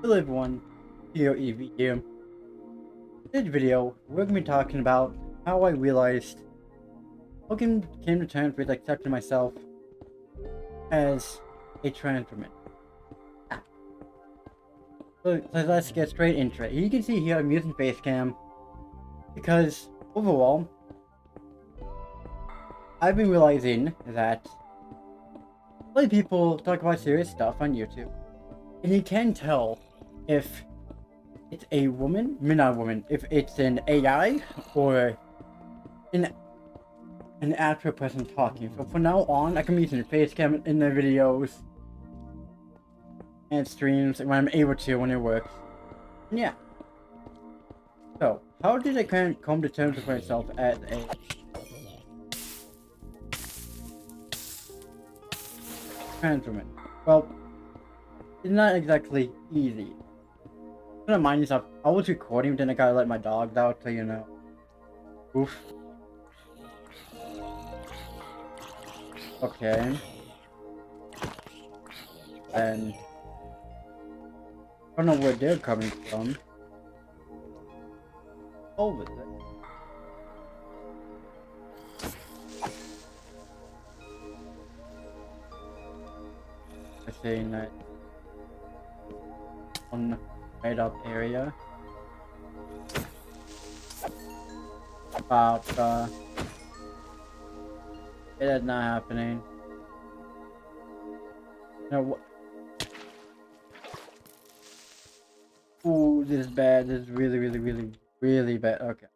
Hello everyone, EV here. In this video, we're going to be talking about how I realized, came to terms with accepting myself as a trans woman. Ah. So let's get straight into it. You can see here I'm using Facecam because overall, I've been realizing that a lot of people talk about serious stuff on YouTube, and you can tell if it's a woman, not a woman, if it's an AI or an actual person talking. So from now on, I can be using Facecam in the videos and streams when I'm able to, when it works. And yeah. So, how did I come to terms with myself as a trans woman? Well, it's not exactly easy. Don't mind yourself. I was recording, then I gotta let my dogs out, so you know. Oof. Okay. And I don't know where they're coming from. Over there. I saying that on made up area. But it is not happening. No, what? Ooh, this is bad. This is really bad. Okay.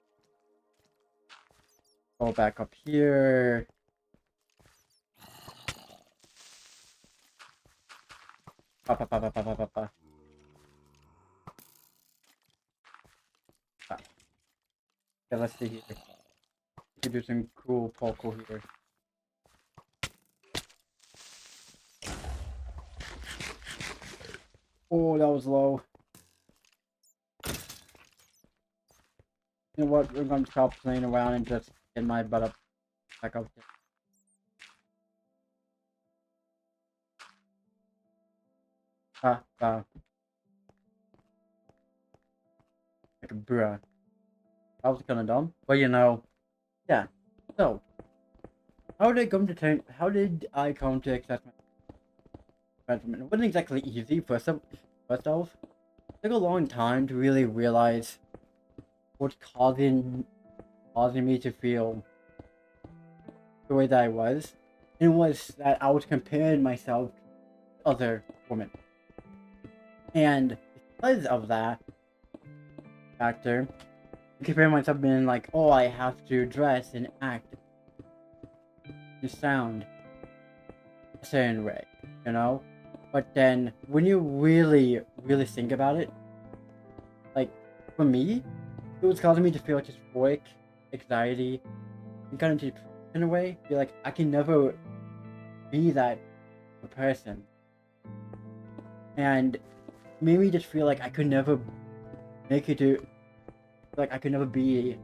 Go back up here. Pa, pa, pa, pa, pa, pa, pa, pa. Ah. Okay, let's see here. We can do some cool parkour here. Oh, that was low. You know what? We're gonna stop playing around and just get my butt up back up here. Ah. Like a bruh. That was kinda dumb. But you know, yeah. So, how did I come to accept my transformation? It wasn't exactly easy. First off, it took a long time to really realize what's causing me to feel the way that I was. And it was that I was comparing myself to other women. And because of that factor, I compared myself being like, oh, I have to dress and act and sound a certain way, you know? But then when you really think about it, like for me, it was causing me to feel dysphoric, anxiety, and kind of depressed in a way. Feel like I can never be that person. And made me just feel like I could never make it to, like I could never be a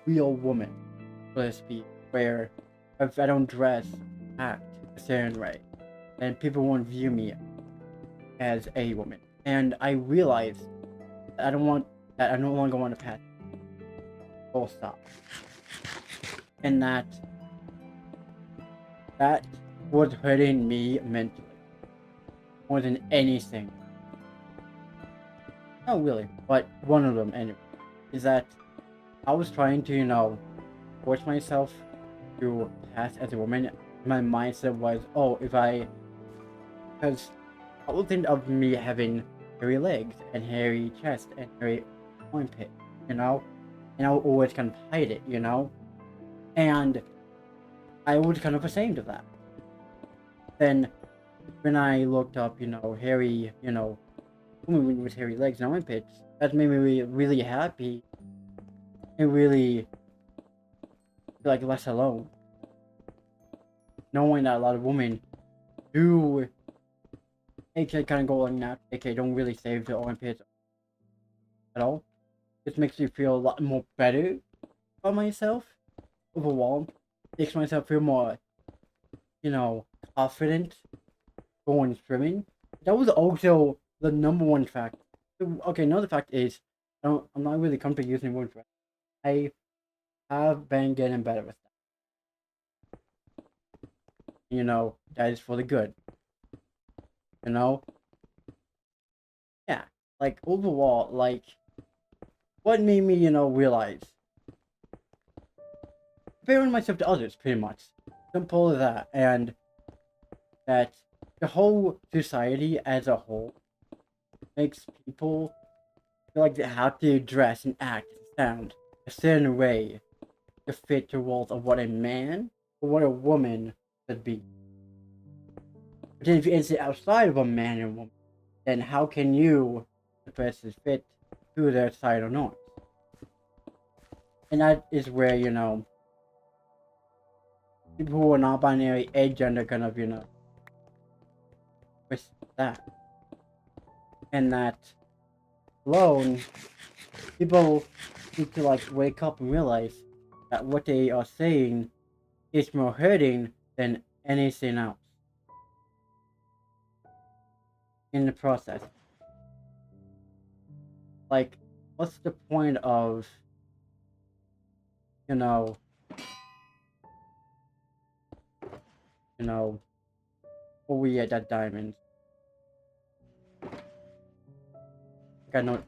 real woman, so to speak, where if I don't dress, act a certain way, and people won't view me as a woman. And I realized that I no longer want to pass full stop. And that was hurting me mentally more than anything. Not really, but one of them anyway, is that I was trying to, you know, force myself to pass as a woman. My mindset was, oh, because I would think of me having hairy legs and hairy chest and hairy armpit, you know, and I would always kind of hide it, you know, and I was kind of ashamed of that. Then when I looked up, you know, hairy, you know, woman with hairy legs and armpits, that made me really happy and really feel like less alone. Knowing that a lot of women do, aka kind of go on that, aka don't really save their armpits at all. This makes me feel a lot more better about myself overall. Makes myself feel more, you know, confident going swimming. that was also the number one fact. Okay, another fact is I'm not really comfortable using the word for it. I have been getting better with that. That is for the good. You know? Yeah. Like overall, like what made me, realize comparing myself to others, pretty much. Simple as that. And that the whole society as a whole makes people feel like they have to dress and act and sound a certain way to fit the roles of what a man or what a woman should be. But then if you insert outside of a man and woman, then how can you, the person, fit to their societal norms? And that is where, people who are not binary, agender kind of, twist that. And that alone, people need to like wake up and realize that what they are saying is more hurting than anything else in the process. Like, what's the point of, you know, oh we at that diamond? Like, I know.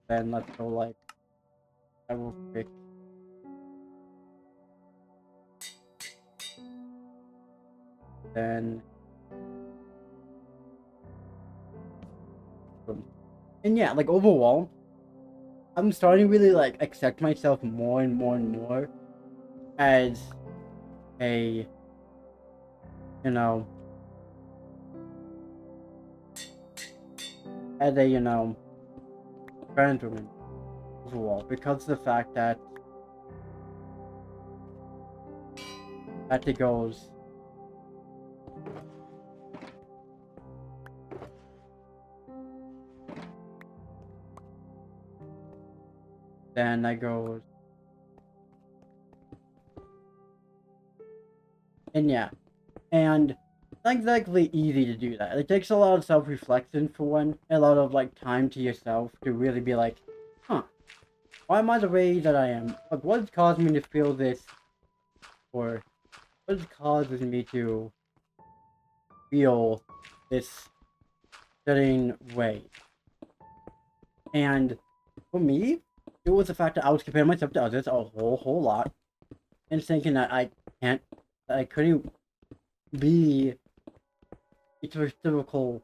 Then let's go like, I will pick. Then, boom. And yeah, like overall, I'm starting to really like accept myself more and more and more as a, you know, as a, trans woman overall, because of the fact that it goes, then I goes, and yeah, and it's not exactly easy to do that. It takes a lot of self-reflection for one, a lot of like time to yourself to really be like, huh, why am I the way that I am? Like, what's causing me to feel this, or what causes me to feel this certain way? And for me, it was the fact that I was comparing myself to others a whole lot, and thinking that I couldn't be a typical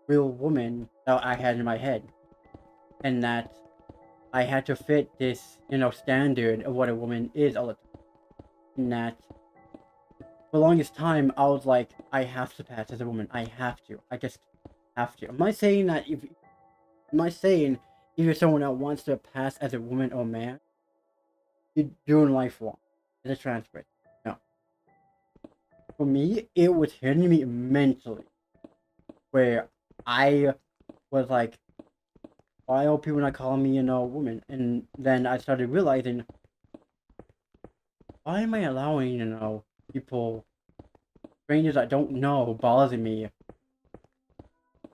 real woman that I had in my head, and that I had to fit this, standard of what a woman is all the time. And that for the longest time, I was like, I have to pass as a woman. I have to. I just have to. Am I saying that if you're someone that wants to pass as a woman or man, you're doing life wrong as a trans person? No. For me, it was hitting me mentally, where I was like, why are people not calling me, woman? And then I started realizing, why am I allowing, people, strangers I don't know, bothering me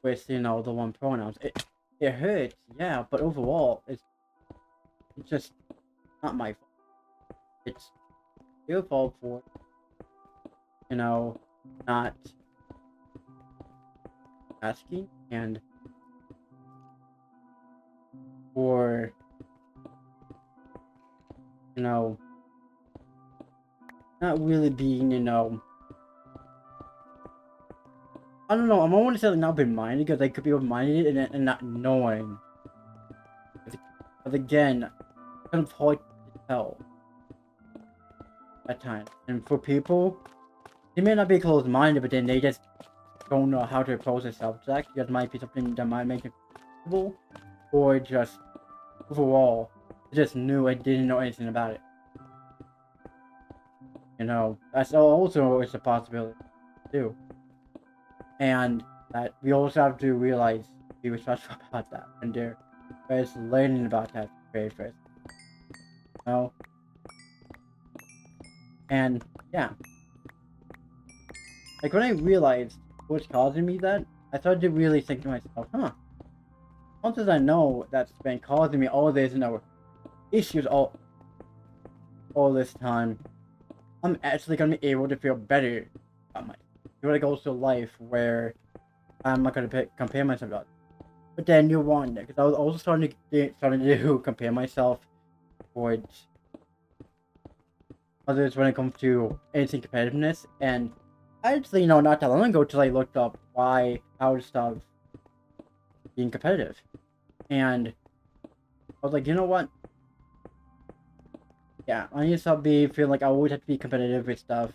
with, the one pronouns? It hurts, yeah, but overall, it's just not my fault. It's your fault for, not asking, and for, not really being, I don't know. I don't want to say like not open-minded, because they could be open-minded and not knowing. But again, kind of hard to tell at times. And for people, they may not be closed-minded, but then they just don't know how to approach a subject. That might be something that might make them comfortable, or just overall, just knew and didn't know anything about it. That's also is a possibility too. And that we also have to realize, be respectful about that, and they're first learning about that very first. And yeah, Like, when I realized what's causing me that, I started to really think to myself, huh, once as I know that's been causing me all this, issues all this time, I'm actually gonna be able to feel better about myself. Feel like also life where I'm not gonna compare myself to others. But then you're wrong, because I was also starting to compare myself towards others when it comes to anything competitiveness. And actually, not that long ago, till I looked up how to stop being competitive, and I was like, you know what? Yeah, I need to stop feeling like I always have to be competitive with stuff.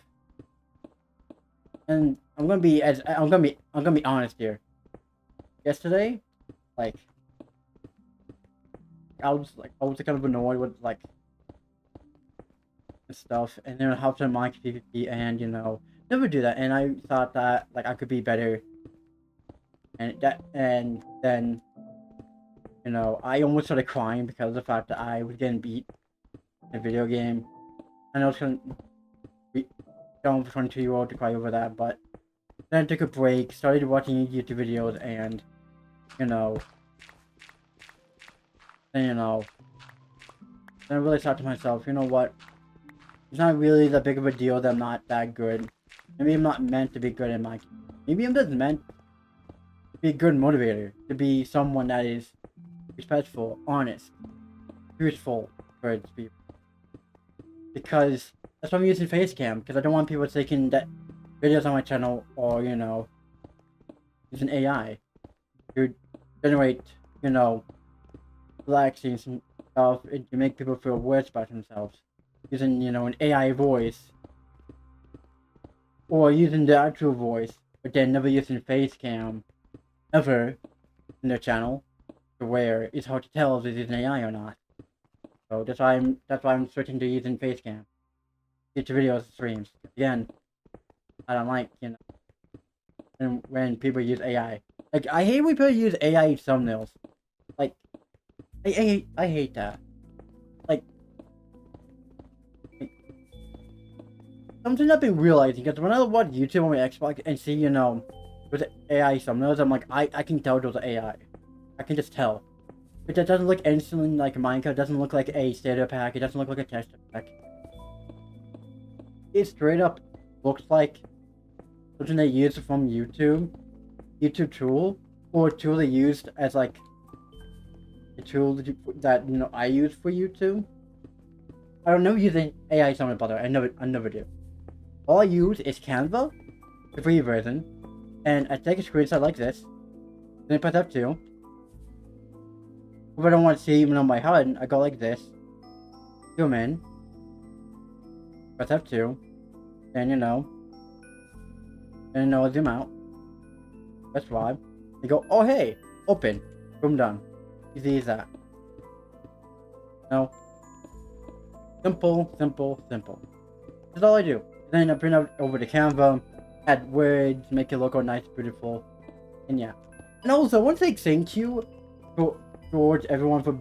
And I'm gonna be honest here. Yesterday, like, I was kind of annoyed with like stuff, and then how to mic PvP, and never do that. And I thought that like I could be better, and then I almost started crying because of the fact that I was getting beat in a video game. I know it's gonna be dumb for 22-year-old to cry over that, but then I took a break, started watching YouTube videos, and then then I really thought to myself, you know what? It's not really that big of a deal that I'm not that good. Maybe I'm not meant to be good in my. Maybe I'm just meant to be a good motivator, to be someone that is respectful, honest, truthful towards people. Because that's why I'm using Facecam, because I don't want people taking that videos on my channel or using AI to generate relaxing stuff and to make people feel worse about themselves. Using an AI voice or using the actual voice, but then never using Facecam ever in their channel, to where it's hard to tell if it's using AI or not. So that's why I'm switching to using Facecam. YouTube videos and streams. Again, I don't like when people use AI. Like, I hate when people use AI thumbnails. Like, I hate that. Like something I've been realizing, because when I watch YouTube on my Xbox and see with AI thumbnails, I'm like, I can tell those are AI. I can just tell. But that doesn't look instantly like Minecraft. It doesn't look like a starter pack. It doesn't look like a texture pack. It straight up looks like something they used from YouTube tool, or a tool they used as like a tool that I use for YouTube. I don't know using AI summon, by the way. I never do. All I use is Canva, the free version, and I take a screenshot like this, then I press F2. If I don't want to see even on my HUD, I go like this, zoom in, press F2, and I zoom out, press Y, and go, oh hey, open, boom, done. Easy as that. No. Simple, simple, simple. That's all I do. Then I bring it over to Canva, add words, make it look all nice, beautiful, and yeah. And also, I want to say thank you towards everyone for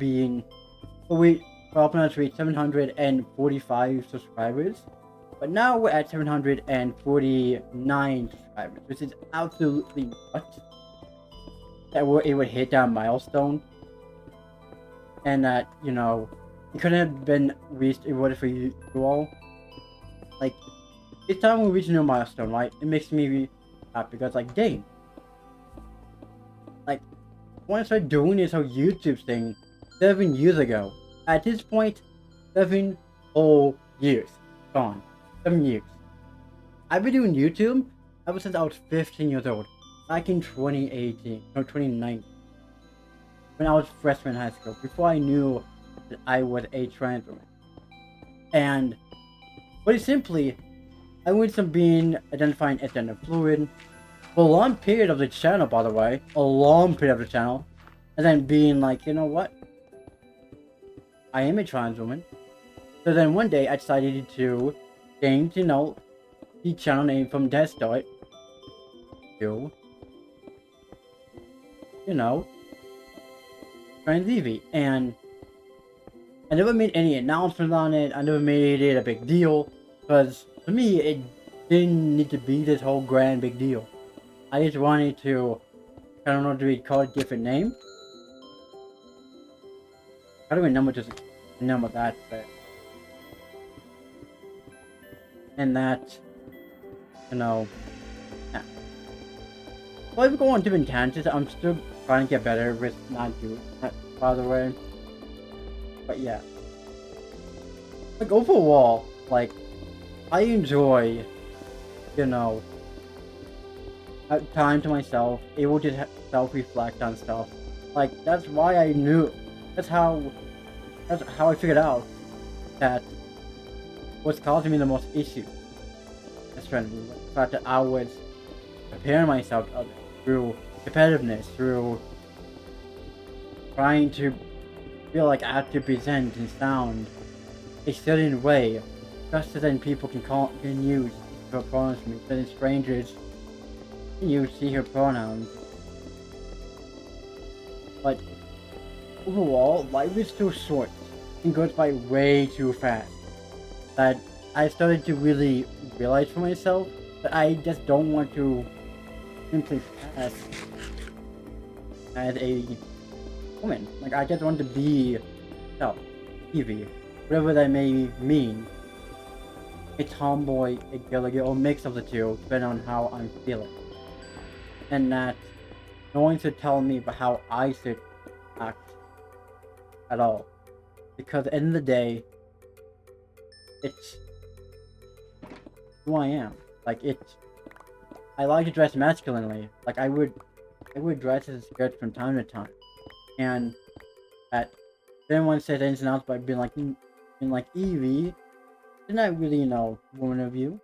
helping us reach 745 subscribers. But now we're at 749 subscribers, which is absolutely nuts that we're able to hit that milestone. And that, it couldn't have been reached if it wasn't for you all. Like, each time we reach a new milestone, right, it makes me happy, because, like, dang. Like, when I started doing this whole YouTube thing 7 years ago, at this point, 7 whole years gone. 7 years. I've been doing YouTube ever since I was 15 years old, back in 2018, no, 2019, when I was freshman in high school, before I knew that I was a trans woman. And, very simply, I went from identifying as gender fluid, for a long period of the channel, by the way, a long period of the channel, and then being like, you know what? I am a trans woman. So then one day I decided to change, the channel name from Death Start to, Trans Evie. And I never made any announcements on it. I never made it a big deal, because to me, didn't need to be this whole grand big deal. I just wanted to, I don't know, do we call it different name? How do we number just number that? And that, you know, yeah. Well, if we go on different tangents, I'm still trying to get better with not doing that, by the way. But yeah. Like, overall, like, I enjoy, you know, time to myself, able to self-reflect on stuff. Like, that's why I knew, that's how, that's how I figured out that what's causing me the most issues. That's trying to be the fact that I was preparing myself through competitiveness, through trying to feel like I have to present and sound a certain way, just so then people can use her pronouns for me, so then strangers can use her pronouns. But overall, life is too short and goes by way too fast. That I started to really realize for myself that I just don't want to simply pass as a woman. Like, I just want to be self, Evie, whatever that may mean. A tomboy, a girly, or mix of the two, depending on how I'm feeling. And that no one should tell me about how I should act at all. Because at the end of the day, it's who I am. Like, I like to dress masculinely. Like, I would dress as a skirt from time to time. And that if anyone said anything else by being like Evie, isn't that really, woman of you?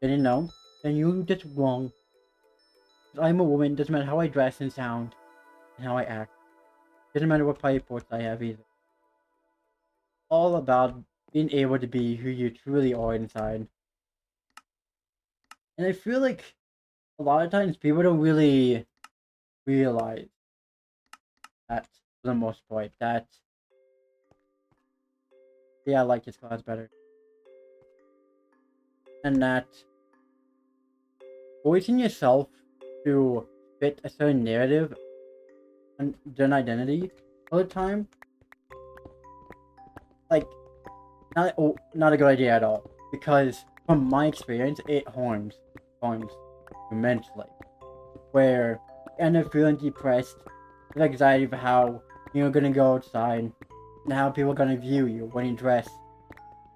Didn't know? Then you just wrong. I'm a woman, doesn't matter how I dress and sound and how I act. Doesn't matter what passports I have either. All about being able to be who you truly are inside. And I feel like a lot of times people don't really realize that, for the most part, that I like this class better. And that voicing yourself to fit a certain narrative and an identity all the time, like, not a good idea at all. Because from my experience, it harms immensely. Where you end up feeling depressed, with anxiety for how you're gonna go outside, and how people are gonna view you when you dress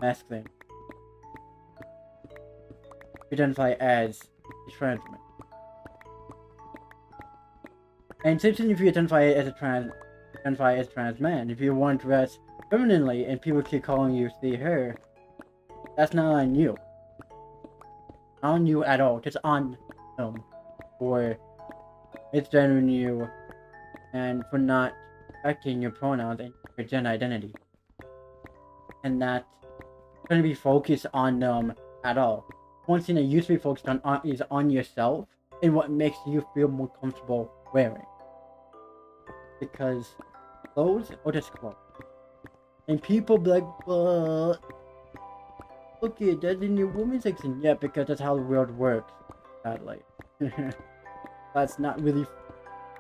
masculine. You identify as a trans man. And same thing if you identify as a trans man. If you want to dress femininely and people keep calling you see her, that's not on you. Not on you at all. Just on them. For misgendering you and for not respecting your pronouns and your gender identity. And that's going to be focused on them at all. One thing that you should be focused on is on yourself and what makes you feel more comfortable wearing. Because clothes are just clothes. And people be like, but look at that's in your women's section. Yeah, because that's how the world works. Sadly. That's not really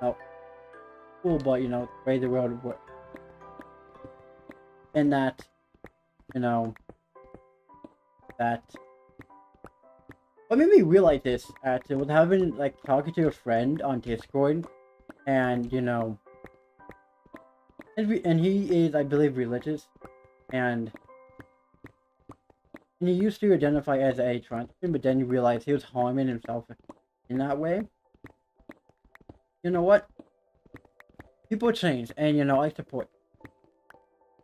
cool, but the way the world works. And that, that what made me realize this actually was having talking to a friend on Discord, and and he is, I believe, religious, and he used to identify as a trans person, but then you realize he was harming himself in that way. You know what? People change, and I support.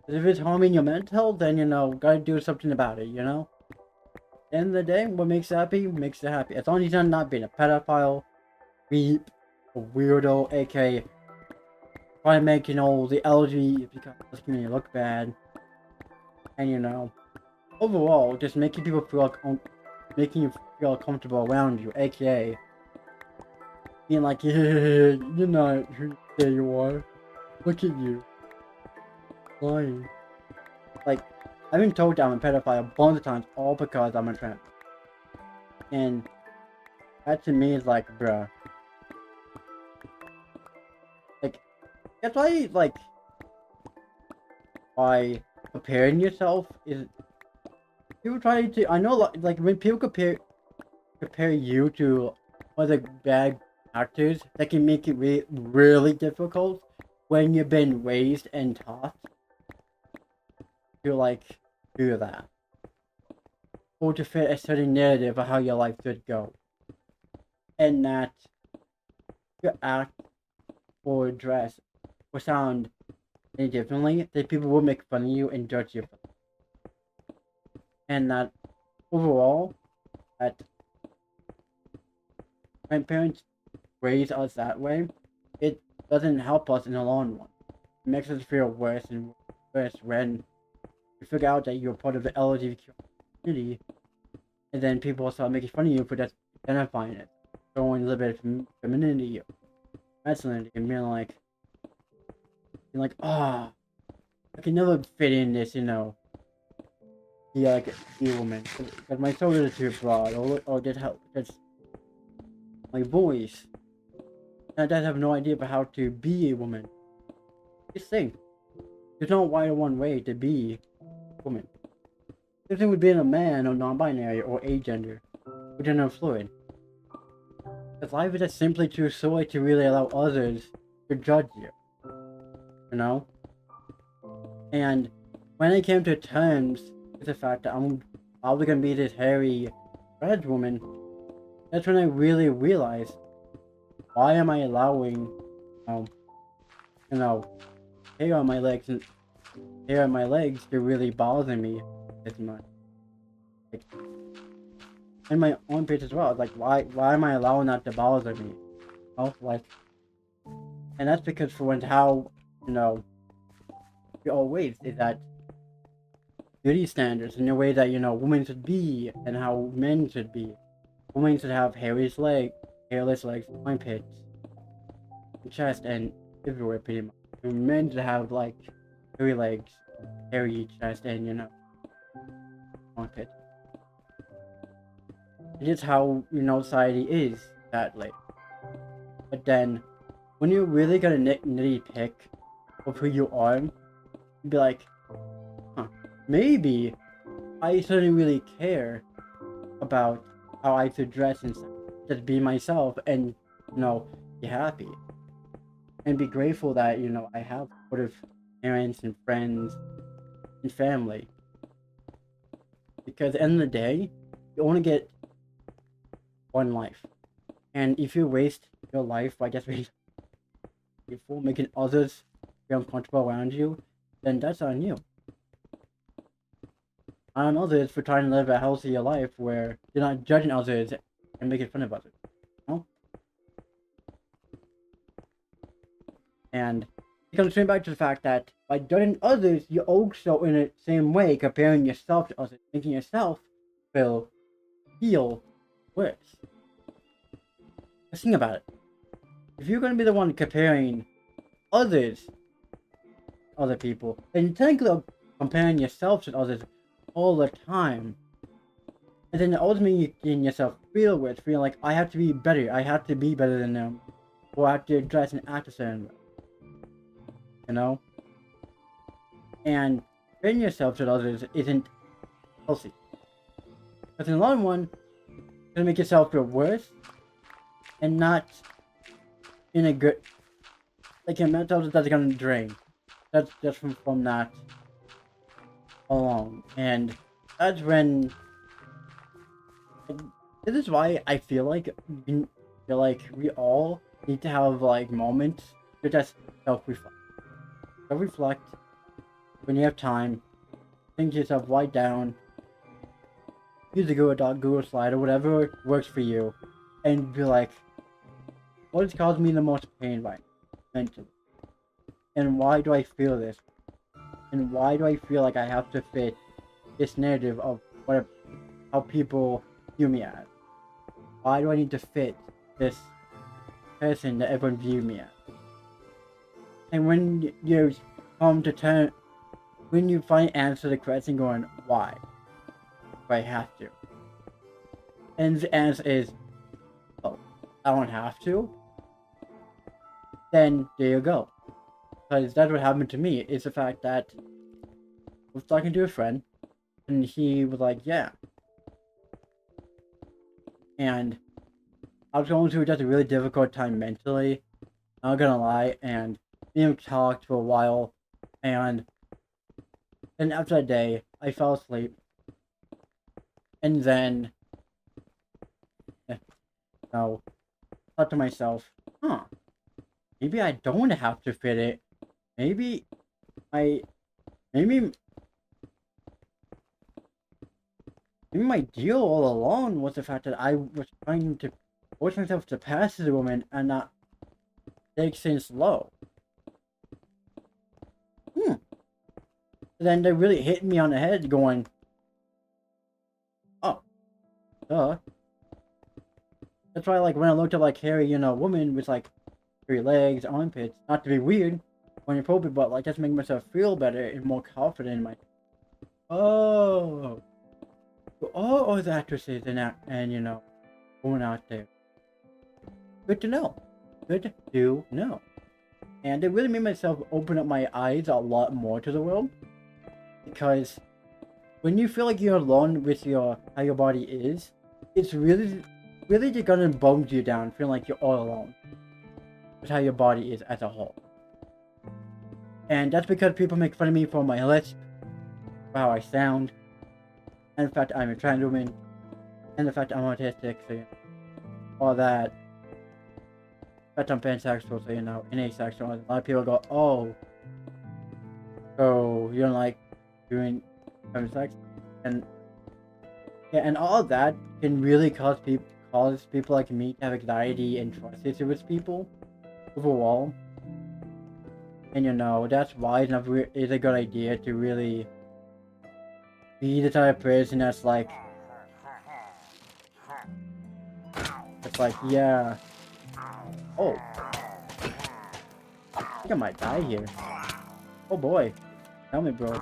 But if it's harming your mental health, then gotta do something about it. At the end of the day, what makes you happy makes you happy. As long as you're not being a pedophile, creep, a weirdo, aka trying to make the LGBT community look bad, and overall just making people feel making you feel comfortable around you, aka being like, yeah, you're not who you say you are. Look at you, lying. Like, I've been told I'm a pedophile a bunch of times, all because I'm a trans. And that to me is like, bruh. Like, that's why, like, by comparing yourself is people try to. I know, like when people compare you to other bad actors, that can make it really difficult when you've been raised and taught to like do that, or to fit a certain narrative of how your life should go, and that your act or dress or sound any differently, that people will make fun of you and judge you, and that overall, that when parents raise us that way, it doesn't help us in the long run. It makes us feel worse and worse when you figure out that you're part of the LGBTQIA community, and then people start making fun of you for just identifying it, showing a little bit of femininity, masculinity, and being like, ah, I can never fit in this, be like be a woman, because my shoulders are too broad, or just my voice. And I just have no idea about how to be a woman. Just think, there's no right or one way to be a woman. Same thing with being a man or non-binary or agender or gender fluid. Because life is just simply too short to really allow others to judge you. You know? And when I came to terms with the fact that I'm probably gonna be this hairy trans woman, that's when I really realized, why am I allowing, hair on my legs to really bother me this much? Like, and my armpits as well. Like, why am I allowing that to bother me? Like, and that's because for how, we always is that beauty standards and the way that, women should be and how men should be. Women should have hairless legs, armpits, chest, and everywhere pretty much. And men should have like hairy legs, hairy chest, and armpits. It's just how society is sadly. But then, when you're really gonna nitty pick of who you are, you'd be like, huh, maybe I shouldn't really care about how I should dress and just be myself and be happy and be grateful that I have supportive parents and friends and family, because at the end of the day you only get one life, and if you waste your life by just being before making others feel uncomfortable around you, then that's on you. On others for trying to live a healthier life where you're not judging others and making fun of others. And it comes straight back to the fact that by judging others, you're also in the same way comparing yourself to others, making yourself feel worse. Just think about it. If you're going to be the one comparing other people, then you're technically comparing yourself to others all the time. And then ultimately you're getting yourself feel worse, feeling like I have to be better than them, or I have to dress and act a certain way. And comparing yourself to others isn't healthy. Because in the long run, it's gonna make yourself feel worse, and not in a good, like your mental health that's gonna drain. That's just from that alone. And that's when, this is why I feel like we all need to have like moments to just self-reflect. Self-reflect when you have time. Think to yourself, write down, use a Google Doc, Google Slide, or whatever works for you, and be like, what is causing me the most pain right now, mentally? And why do I feel this? And why do I feel like I have to fit this narrative of how people view me as? Why do I need to fit this person that everyone views me as? And when you come to when you finally answer the question going, why do I have to? And the answer is, oh, I don't have to. Then there you go. Because that's what happened to me, is the fact that I was talking to a friend, and he was like, yeah. And I was going through just a really difficult time mentally, not gonna lie, and me and him talked for a while, and then after that day, I fell asleep, and then, no, thought to myself, huh, maybe I don't have to fit it. Maybe I, maybe, maybe my deal all along was the fact that I was trying to force myself to pass as a woman and not take things slow. Then they really hit me on the head going, oh, duh. That's why, like, when I looked at, like, hairy, woman with, like, hairy legs, armpits, not to be weird or inappropriate, but, like, just make myself feel better and more confident in my, oh, all the actresses and women out there. Good to know. Good to know. And it really made myself open up my eyes a lot more to the world. Because when you feel like you're alone with how your body is, it's really just gonna bum you down, feeling like you're all alone with how your body is as a whole. And that's because people make fun of me for my lisp, for how I sound, and the fact I'm a trans woman, and the fact I'm autistic, so all that. The fact I'm pansexual, so and asexual. A lot of people go, oh, so you don't like having sex, and yeah, and all of that can really cause people like me to have anxiety and trust issues with people overall. And that's why it's a good idea to really be the type of person that's like, yeah, oh, I think I might die here. Oh boy, tell me, bro.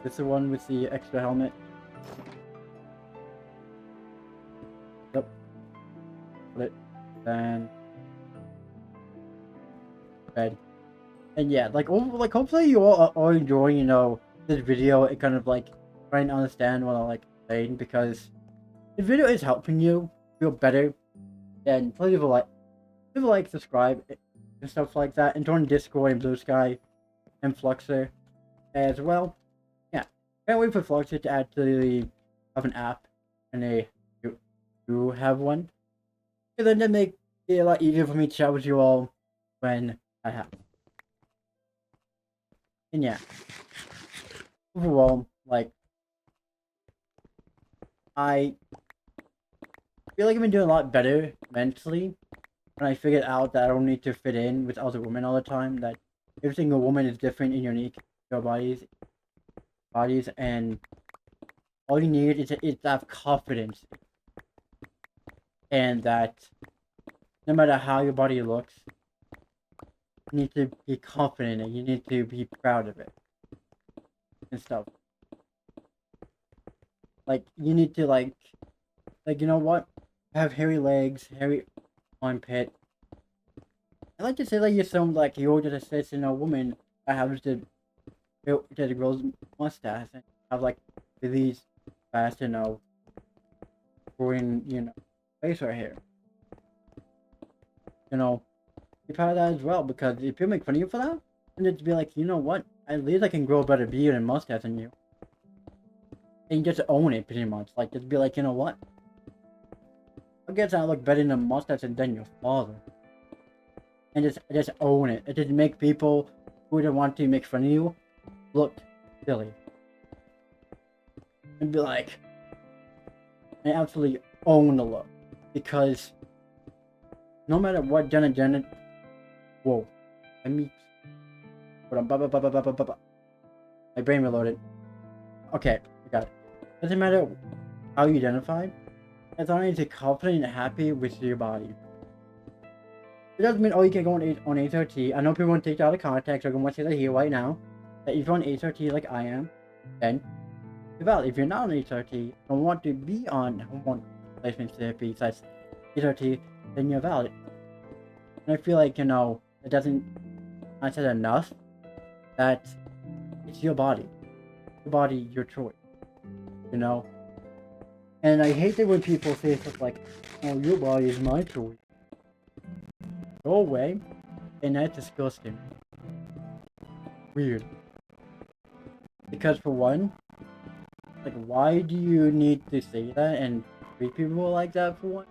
This is the one with the extra helmet. Yep. Put it. Then bed. And yeah, hopefully you all are enjoying, this video. It kind of like trying to understand what I'm saying, because the video is helping you feel better. And please leave a like, subscribe, and stuff like that, and join Discord and Blue Sky and Fluxer as well. Yeah, can't wait for Fluxer to actually have an app, and they do have one. And then that make it a lot easier for me to chat with you all when I have. And yeah, overall, I feel like I've been doing a lot better mentally when I figured out that I don't need to fit in with other women all the time. That every single woman is different and unique to their bodies, and all you need is to have confidence, and that no matter how your body looks, you need to be confident and you need to be proud of it and stuff. Like, you need to you know what? Have hairy legs, hairy armpit. I like to say that you're some you're just a cis woman that happens to grow mustache and have really fast growing facial hair. Be proud of that as well, because if people make fun of you for that, then it'd be like, you know what? At least I can grow a better beard and mustache than you. And you just own it pretty much. Just be like, you know what? I guess I look better in a mustache than your father. And just own it. It just make people who don't want to make fun of you look silly. And be like, and absolutely own the look. Because no matter what gender, whoa, let me, my brain reloaded. Okay, I got it. Doesn't matter how you identify, as long as you're confident and happy with your body. It doesn't mean, oh, you can go on HRT. I know people want to take it out of context. I'm going to say that here right now. That if you're on HRT like I am, then you're valid. If you're not on HRT and want to be on hormone replacement therapy such HRT, then you're valid. And I feel like, it doesn't, I said enough that it's your body. Your body, your choice. And I hate it when people say stuff like, oh, your body is my choice. Go away. And that's disgusting. Weird. Because for one, like, why do you need to say that and treat people like that for one?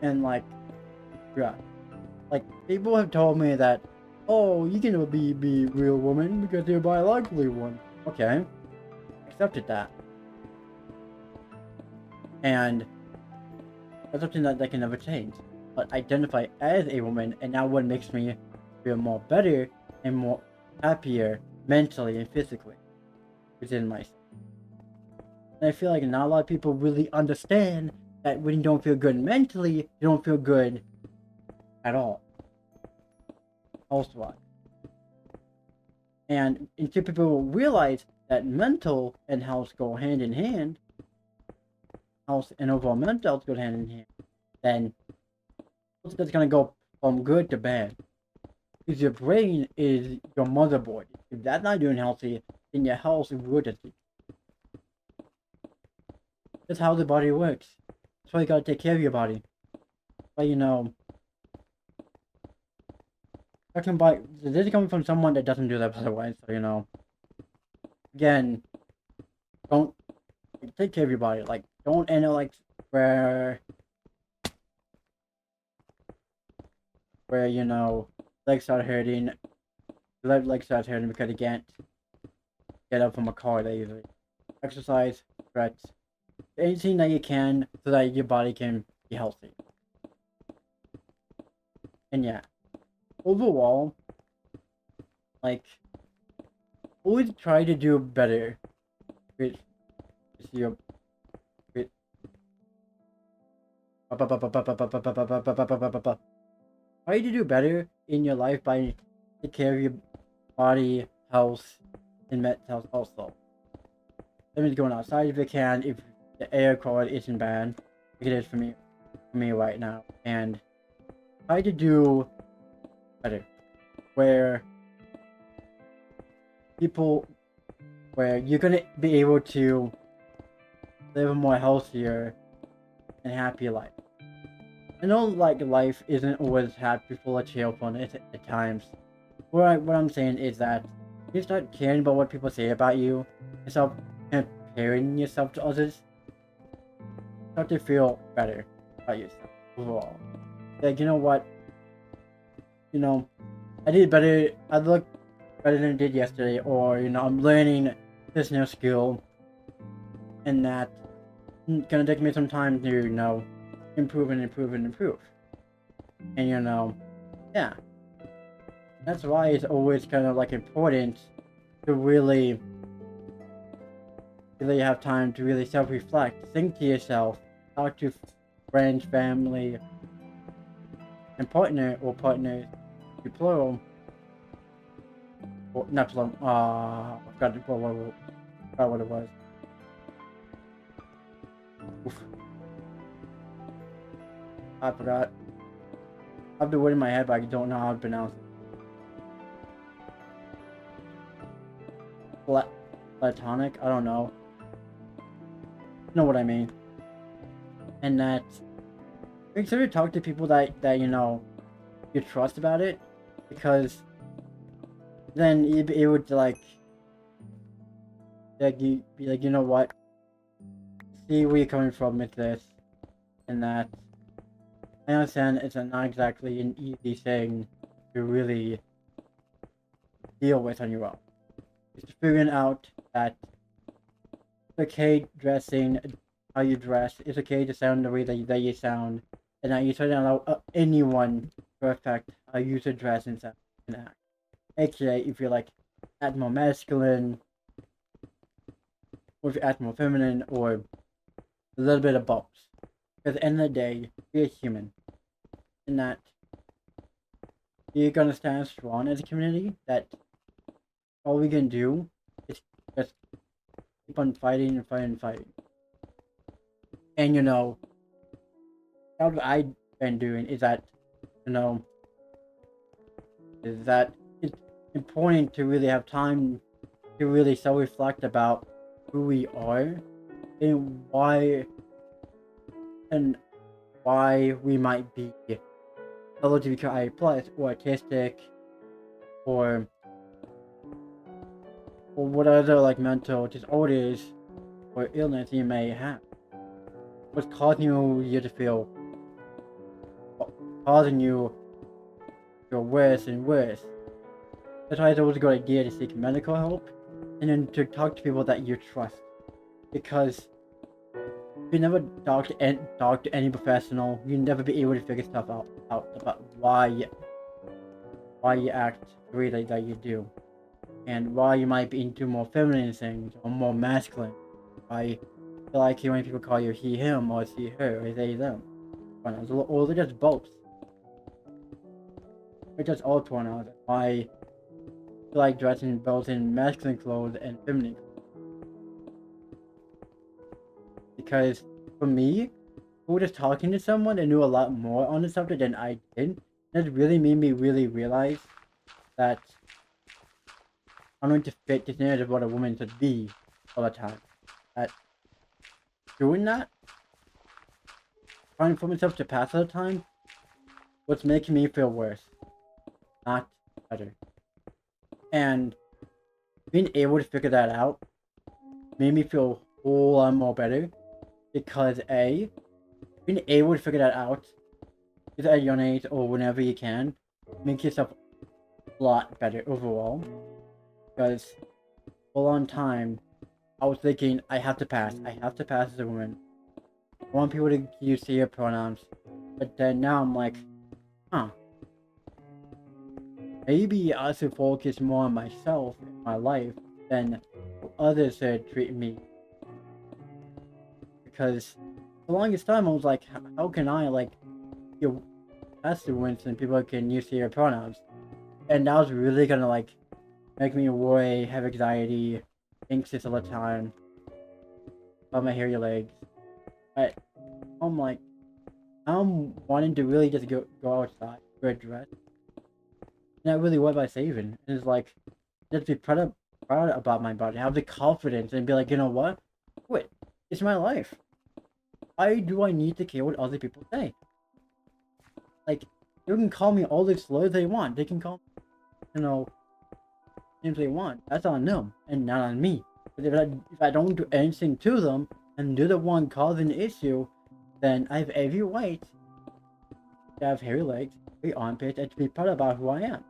And like, yeah. Like, people have told me that, oh, you can be real woman because you're biologically one. Okay. Accepted that. And that's something that can never change. But identify as a woman, and now what makes me feel more better and more happier mentally and physically within myself. And I feel like not a lot of people really understand that when you don't feel good mentally, you don't feel good at all. Also, and until people realize that mental and health go hand in hand, health and overall mental health go hand in hand, then it's gonna go from good to bad. Because your brain is your motherboard. If that's not doing healthy, then your health is good. That's how the body works. That's why you gotta take care of your body. But this is coming from someone that doesn't do that otherwise, so again, don't take care of your body. Like, don't end up like where legs start hurting, legs start hurting because you can't get up from a car that easily. Exercise, stretch, anything that you can so that your body can be healthy. And yeah, overall, like, always try to do better with your try to do better in your life by taking care of your body, health, and mental health also. That means going outside if you can, if the air quality isn't bad, like it is for me right now. And try to do better. Where you're gonna be able to live a more healthier and happier life. I know, like, life isn't always happy, full of cheerfulness at times. What I'm saying is that you start caring about what people say about you, and stop comparing yourself to others. Start to feel better about yourself overall. Like, you know what? I did better. I look better than I did yesterday, or I'm learning this new skill, and that gonna take me some time to improve and improve and improve. And yeah, that's why it's always kind of like important to really have time to really self-reflect, think to yourself, talk to friends, family, and partner or partners, to plural. Or not plural. I forgot what it was. Oof. I forgot. I have the word in my head, but I don't know how to pronounce it. Platonic? I don't know. You know what I mean. And that make sure to talk to people that you trust about it, because then you'd be able to you be like, you know what, see where you're coming from with this and that. I understand it's not exactly an easy thing to really deal with on your own. It's figuring out that it's okay dressing how you dress. It's okay to sound the way that you sound, and that you shouldn't allow anyone to affect how you should dress and sound and act. AKA, if you're like act more masculine, or if you act more feminine, or a little bit of both. Because at the end of the day, you're a human, and that we're gonna stand strong as a community. That all we can do is just keep on fighting and fighting and fighting. And what I've been doing is that you know is that it's important to really have time to really self-reflect about who we are and and why we might be LGBTQIA plus or autistic or what other like mental disorders or illness you may have. What's causing you to feel causing you to feel worse and worse. That's why it's always a good idea to seek medical help and then to talk to people that you trust. Because if you never talk to any professional, you'll never be able to figure stuff out about why you act the way that you do. And why you might be into more feminine things or more masculine. I feel like hearing people call you he, him, or she, her, or they, them. Pronouns, or they're just both. Or just all pronouns. I feel like dressing both in masculine clothes and feminine clothes. Because for me, who was just talking to someone that knew a lot more on the subject than I did, that really made me really realize that I'm going to fit this narrative of what a woman should be all the time. That doing that, trying for myself to pass all the time, what's making me feel worse, not better. And being able to figure that out made me feel a whole lot more better because A, being able to figure that out at a young age or whenever you can makes yourself a lot better overall. Because for a long time, I was thinking, I have to pass as a woman. I want people to use their pronouns. But then now I'm like, maybe I should focus more on myself in my life than others should treat me. Because for the longest time, I was like, how can I, pass the Winston people can use their pronouns? And that was really gonna, make me worry, have anxiety, anxious all the time. About my hairy legs. But I'm like, I'm wanting to really just go outside, wear a dress. Not really what by saving. It's like, just be proud about my body, have the confidence, and be like, you know what? Wait, it's my life. Why do I need to care what other people say? Like, you can call me all the slurs they want. They can call me, names they want. That's on them, and not on me. But if I don't do anything to them, and they're the one causing the issue, then I have every right to have hairy legs, hairy armpits, and to be proud about who I am.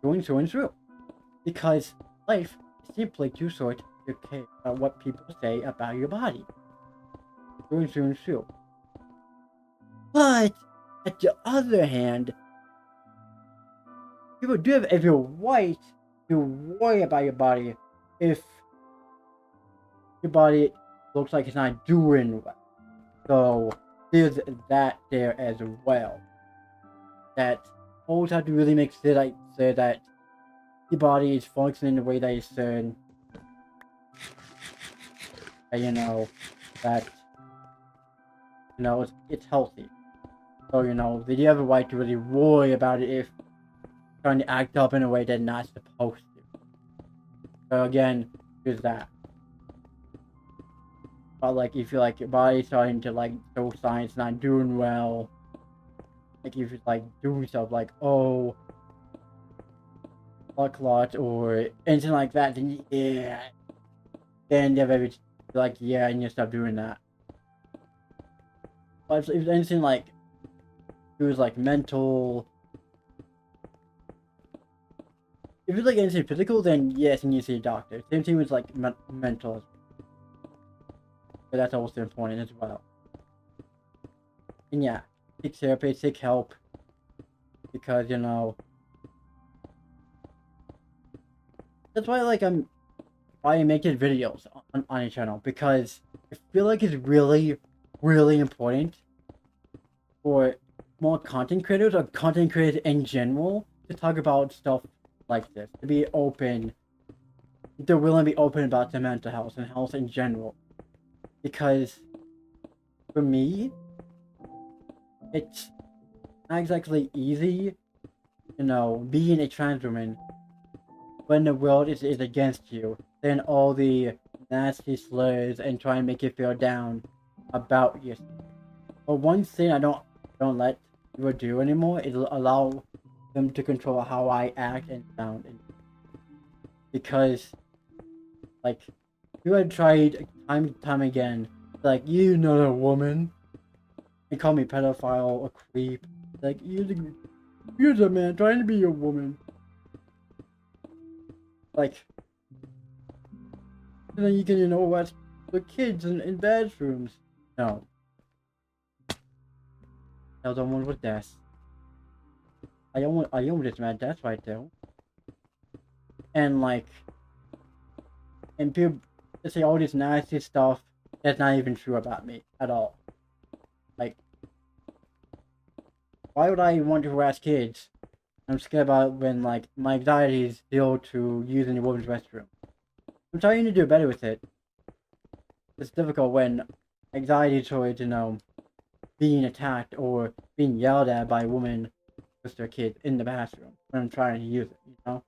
Going through and through. Because life is simply too short to care about what people say about your body. Going through and through. But, at the other hand, people do have every right to worry about your body if your body looks like it's not doing well. So, there's that there as well. That always have to really make sure that your body is functioning the way that it should. And, it's healthy. So, they do have a right to really worry about it if trying to act up in a way they're not supposed to. So again, there's that. But if you your body's starting to show signs not doing well, if you doing stuff oh, blood clot or anything like that, then yeah, then they're very yeah, I need to stop doing that. But if anything it was mental. If it's anything physical, then yes, you need to see a doctor. Same thing with mental. But that's also important as well. And yeah, seek therapy, seek help. Because, that's why I make these videos on the channel. Because I feel like it's really, really important for more content creators or content creators in general to talk about stuff like this, to be open, they're willing to be open about their mental health and health in general. Because for me, it's not exactly easy, being a trans woman when the world is against you. Then all the nasty slurs and try and make you feel down about yourself. But one thing I don't let people do anymore is allow them to control how I act and sound. Because, like, you had tried time and time again, like, you're not a woman, and call me pedophile or creep. Like, you're the man trying to be a woman. Like, and then you can, watch the kids in bedrooms. No. I don't want with this. I own this man, that's right there. And like, and people say all this nasty stuff that's not even true about me at all. Like, why would I want to harass kids? I'm scared about when, like, my anxiety is due to using a woman's restroom. I'm trying to do better with it. It's difficult when anxiety towards, being attacked or being yelled at by a woman with their kids in the bathroom when I'm trying to use it,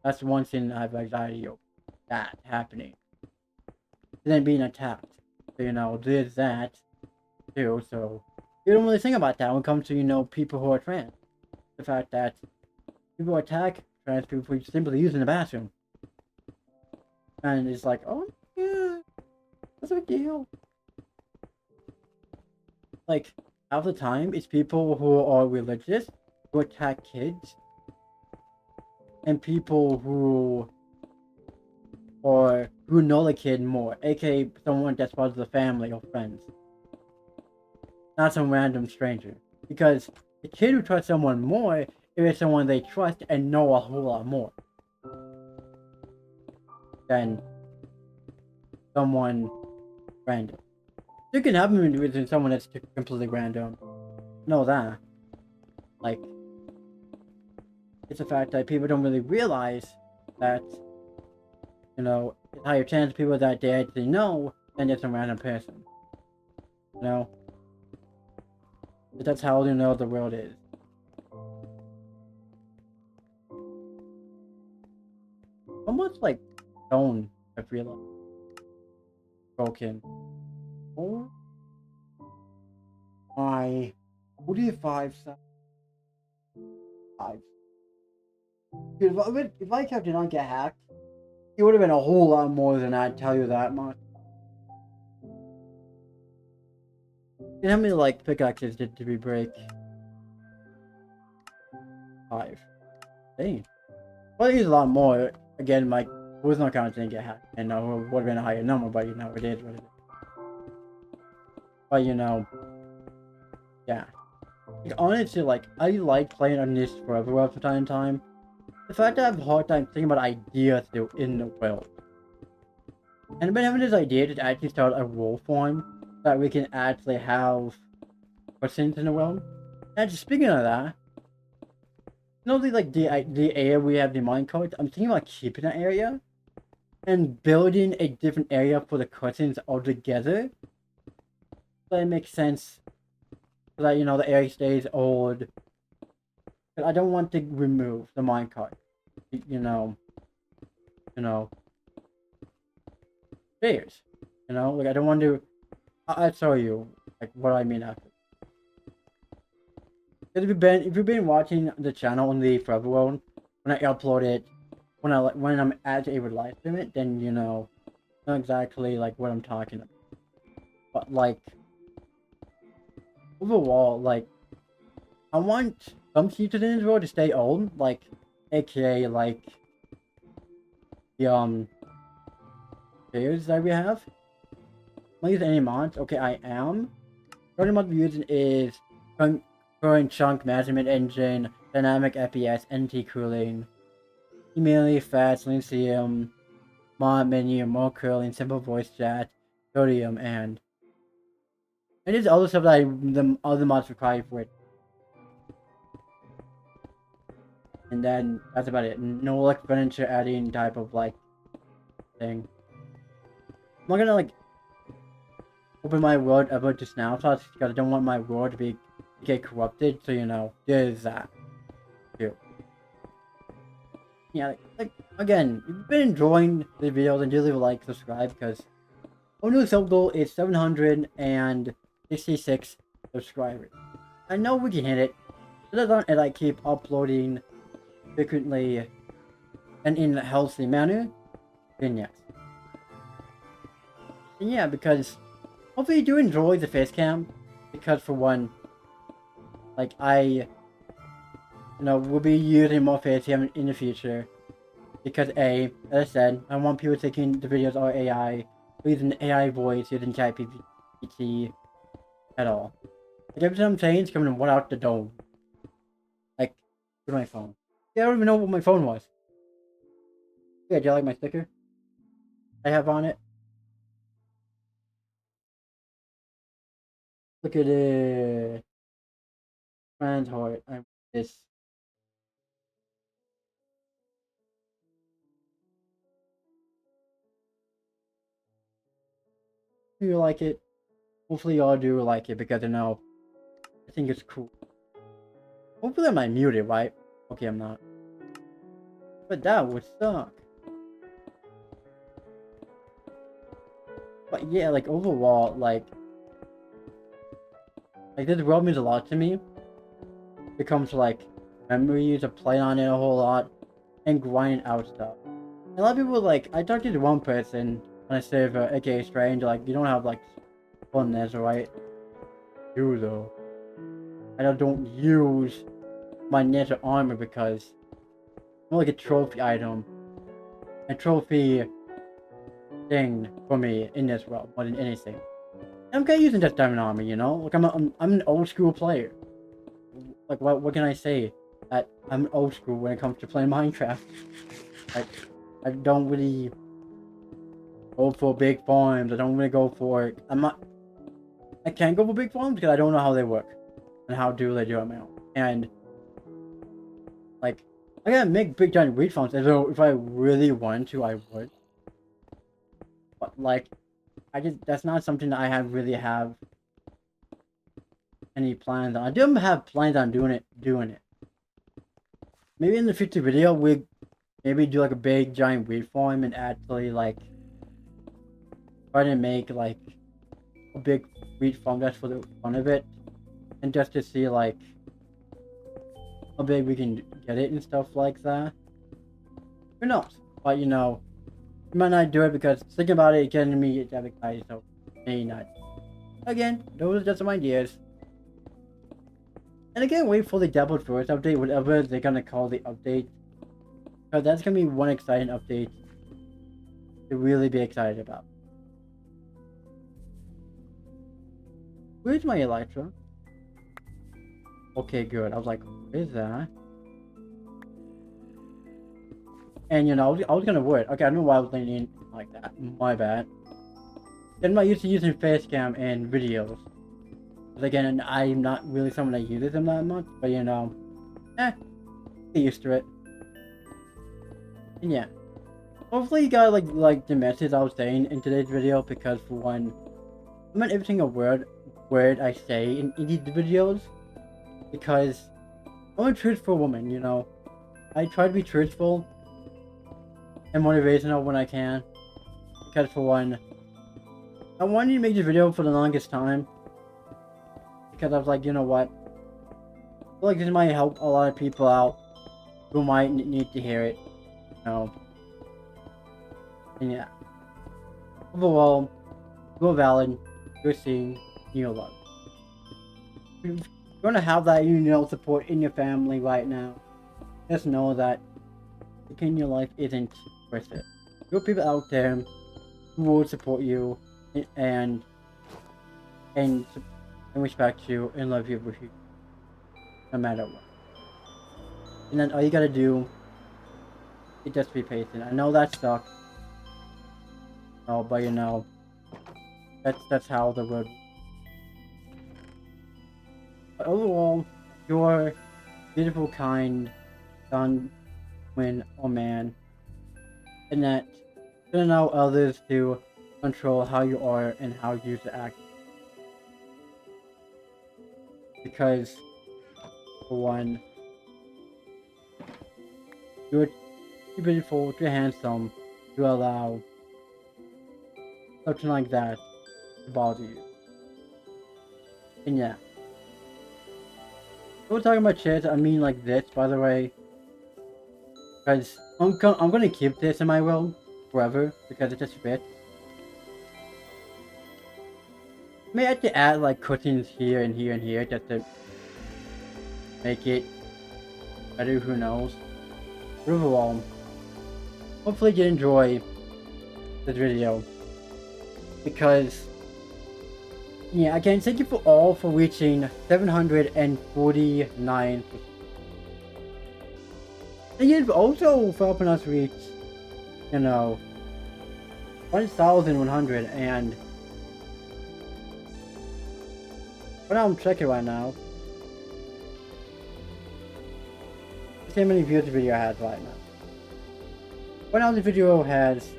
That's one thing I have anxiety over. That happening. And then being attacked. So, there's that too, so you don't really think about that when it comes to, people who are trans. The fact that people attack trans people for simply using the bathroom. And it's like, oh yeah, what's a big deal? Like, half the time, it's people who are religious who attack kids. And people who know the kid more, aka someone that's part of the family or friends. Not some random stranger. Because the kid who trusts someone more is someone they trust and know a whole lot more than someone random. You can have them with someone that's completely random. Know that. Like, it's a fact that people don't really realize that, higher chance of people that they actually know than just a random person. But that's how the world is. How much, like, tone I feel like broken. 4 my 45 5. Dude, if I kept did not get hacked, it would have been a whole lot more than that, tell you that much. And how many, like, pickaxes did we break? 5. Dang. Well, I used a lot more. Again, my personal account didn't get hacked. And it would have been a higher number, but it is what it is. But yeah. Like, honestly, like, I like playing on this forever from time to time. The fact that I have a hard time thinking about ideas still in the world. And I've been having this idea to actually start a role form that we can actually have persons in the world. And just speaking of that, the area we have the minecart, I'm thinking about keeping that area and building a different area for the curtains altogether. So it makes sense. So that the area stays old. But I don't want to remove the minecart. Stairs. Like, I don't want to. I'll show you like what I mean after. If you've been watching the channel on the Forever World, when I upload it, when I'm actually able to live stream it, then know exactly like what I'm talking about. But like overall, like I want some features in this world to stay old, like aka like the players that we have. I'm use any mods. Okay, I am. Current mod we're using is current chunk management engine, dynamic FPS, NT cooling, immediately fast, lithium, mod menu, more curling, simple voice chat, sodium, and there's other stuff that the other mods require for it. And then that's about it. No like furniture adding type of like thing. I'm not gonna like open my world ever to snapshots because I don't want my world to get corrupted. So there's that too. Yeah, like again, if you've been enjoying the video, then do leave a like, subscribe, because our new sub goal is 766 subscribers. I know we can hit it. As long as I keep uploading frequently and in a healthy manner, then yes. And yeah, because hopefully you do enjoy the face cam, because for one, like we'll be using more face cam in the future. Because as I said, I want people taking the videos or AI, using AI voice, using ChatGPT at all. Like everything I'm saying is coming right out the dome. Like, with my phone. Yeah, I don't even know what my phone was. Yeah, do you like my sticker I have on it? Look at it. Trans heart. I this. Do you like it? Hopefully y'all do like it because I think it's cool. Hopefully I'm not muted, right? Okay, I'm not. But that would suck. But yeah, like overall, like this world means a lot to me. It comes to like memories of playing on it a whole lot and grinding out stuff. And a lot of people like I talked to one person on a server, aka strange, like you don't have like funness, right? You though. I don't use my ninja armor because it's more like a trophy item. A trophy thing for me in this world more than anything. I'm kind of using just diamond armor, Like I'm an old school player. Like what can I say? That I'm old school when it comes to playing Minecraft. Like I don't really go for big farms. I don't really go for. I can't go for big farms because I don't know how they work and how do they do it on my own. And like I gotta make big giant wheat farms. And so if I really wanted to, I would. But like that's not something that I really have any plans on. I do have plans on doing it. Maybe in the future video we maybe do like a big giant wheat farm and actually like try to make like a big wheat farm just for the fun of it, and just to see like how big we can get it and stuff like that. Who knows? But you might not do it because thinking about it getting me excited, so maybe not. Again, those are just some ideas. And again, wait for the Double First update, whatever they're gonna call the update. Because that's gonna be one exciting update to really be excited about. Where's my Elytra? Okay, good. I was like, what is that? And I was gonna word. Okay, I don't know why I was leaning like that. My bad. I'm not used to using facecam in videos. But again, I'm not really someone that uses them that much. But get used to it. And yeah. Hopefully you got like the message I was saying in today's video, because for one, I meant every single word I say in these videos, because I'm a truthful woman, I try to be truthful and motivational when I can, because for one, I wanted to make this video for the longest time, because I was like, you know what, I feel like this might help a lot of people out who might need to hear it, And yeah, overall, you're valid, you're seen, you're loved. You're gonna have that support in your family right now. Just know that taking your life isn't worth it. There are people out there who will support you and respect you and love you with you no matter what. And then all you gotta do is just be patient. I know that sucks. Oh, but that's how the world. But overall, you're beautiful, kind, son, woman, or man, and that shouldn't allow others to control how you are and how you should act. Because, for one, you're too beautiful, too handsome to allow something like that to bother you. And yeah. When we're talking about shit, I mean like this, by the way. Because I'm gonna keep this in my room forever, because it just fits. I may have to add like cushions here and here and here just to make it better, who knows. But overall, hopefully you enjoy this video. Because, yeah, again, thank you for all for reaching 749. And you also for helping us reach, 1,100, and but I'm checking right now. See how many views the video has right now. Right now the video has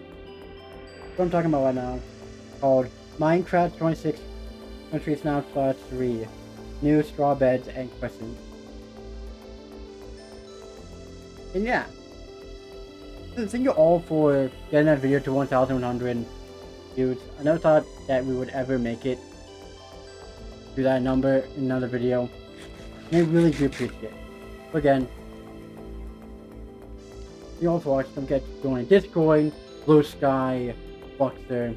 what I'm talking about right now, called Minecraft 26 Countries Now /3 New Straw Beds and Questions. And yeah, thank you all for getting that video to 1,100 views. I never thought that we would ever make it to that number in another video. And I really do appreciate it. So again, thank you all for watching. Don't forget to join Discord, Blue Sky, Boxer.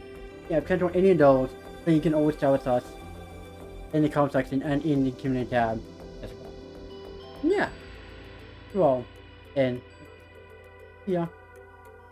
Yeah, if you can't join any of those, then you can always chat with us in the comment section and in the community tab as well. And yeah, you all, and yeah.